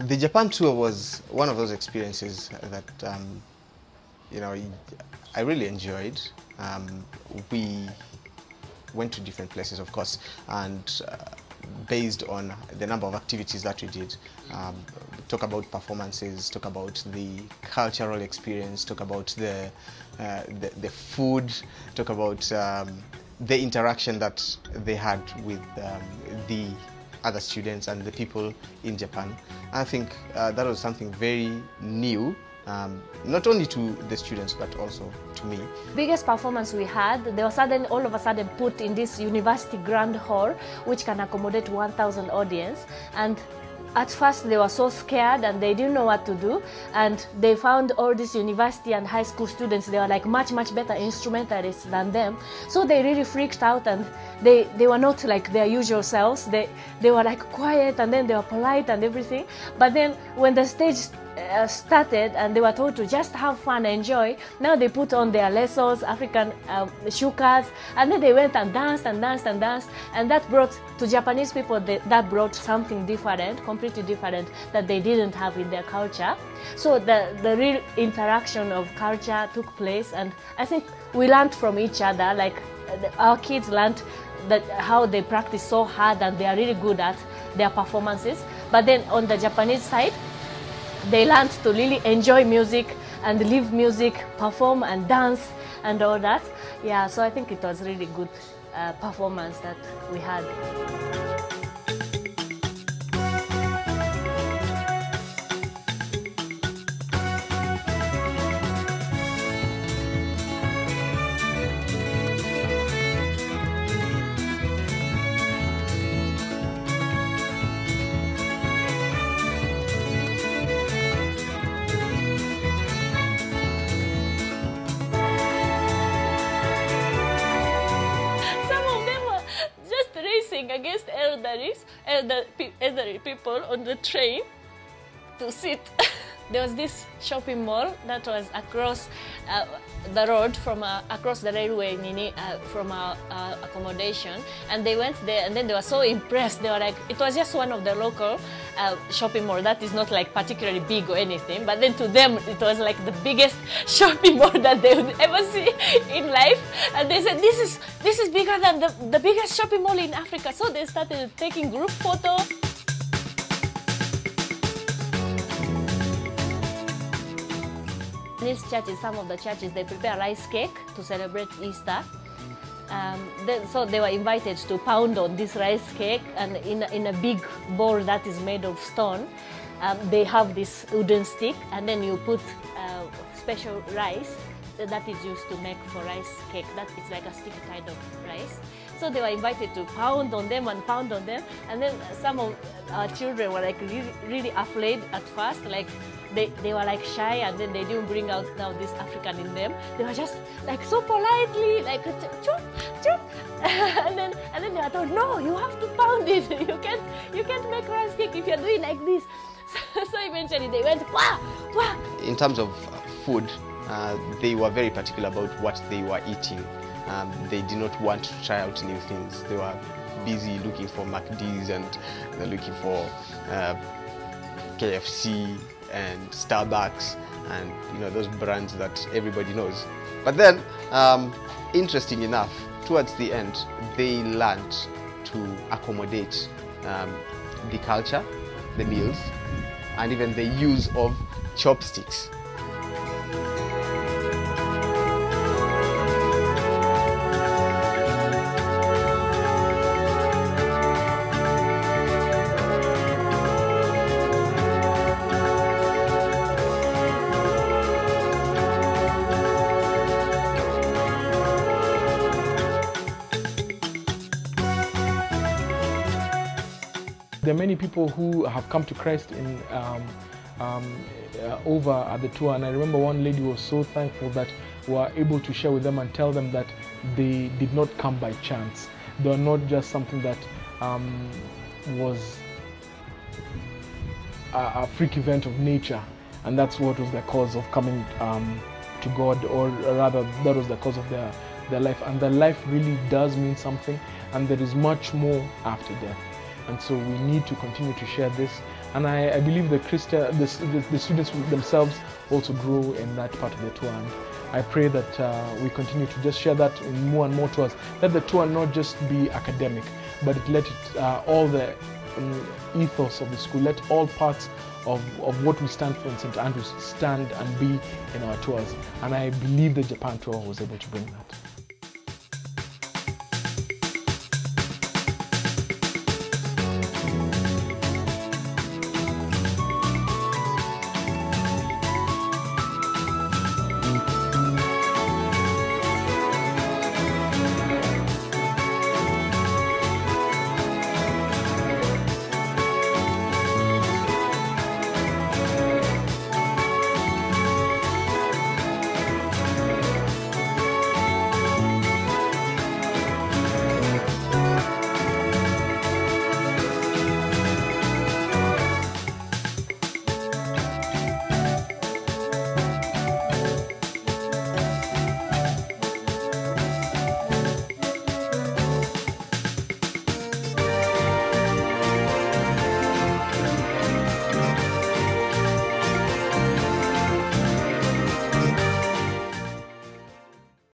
The Japan tour was one of those experiences that you know, I really enjoyed. We went to different places, of course, and based on the number of activities that we did, talk about performances, talk about the cultural experience, talk about the food, talk about the interaction that they had with the other students and the people in Japan. I think that was something very new, not only to the students but also to me. Biggest performance we had, they were all of a sudden put in this university grand hall which can accommodate 1,000 audience, and at first they were so scared and they didn't know what to do, and they found all these university and high school students, they were like much better instrumentalists than them, so they really freaked out, and they were not like their usual selves. They were like quiet, and then they were polite and everything, but then when the stage started and they were told to just have fun, enjoy, now they put on their lessons, African shukas, and then they went and danced and danced and danced, and that brought to Japanese people, that brought something different, completely different, that they didn't have in their culture. So the real interaction of culture took place, and I think we learned from each other. Like our kids learned that how they practice so hard and they are really good at their performances, but then on the Japanese side, they learned to really enjoy music and live music, perform and dance and all that. Yeah, so I think it was really good performance that we had. Against elderly people on the train to sit. There was this shopping mall that was across the road from across the railway from our accommodation, and they went there, and then they were so impressed. They were like, it was just one of the local shopping mall that is not like particularly big or anything, but then to them it was like the biggest shopping mall that they would ever see in life, and they said, this is bigger than the biggest shopping mall in Africa. So they started taking group photos. These churches, some of the churches, they prepare rice cake to celebrate Easter. So they were invited to pound on this rice cake, and in a big bowl that is made of stone, they have this wooden stick, and then you put special rice that is used to make for rice cake. That is like a sticky kind of rice. So they were invited to pound on them and pound on them, and then some of our children were like really afraid at first, like they were like shy, and then they didn't bring out now this African in them. They were just like so politely, like chop, chop, and then they were told, no, you have to pound it. You can't make rice cake if you're doing like this. So eventually they went wah, wah. In terms of food, they were very particular about what they were eating. They did not want to try out new things. They were busy looking for McD's, and they're looking for KFC and Starbucks, and you know, those brands that everybody knows. But then, interesting enough, towards the end, they learned to accommodate the culture, the meals, and even the use of chopsticks. There are many people who have come to Christ over at the tour, and I remember one lady was so thankful that we were able to share with them and tell them that they did not come by chance. They were not just something that was a freak event of nature, and that's what was the cause of coming to God, or rather that was the cause of their life. And their life really does mean something, and there is much more after death. And so we need to continue to share this And I believe the students themselves also grow in that part of the tour. And I pray that we continue to just share that in more and more tours. Let the tour not just be academic, but let it all the ethos of the school, let all parts of what we stand for in St. Andrews stand and be in our tours. And I believe the Japan tour was able to bring that.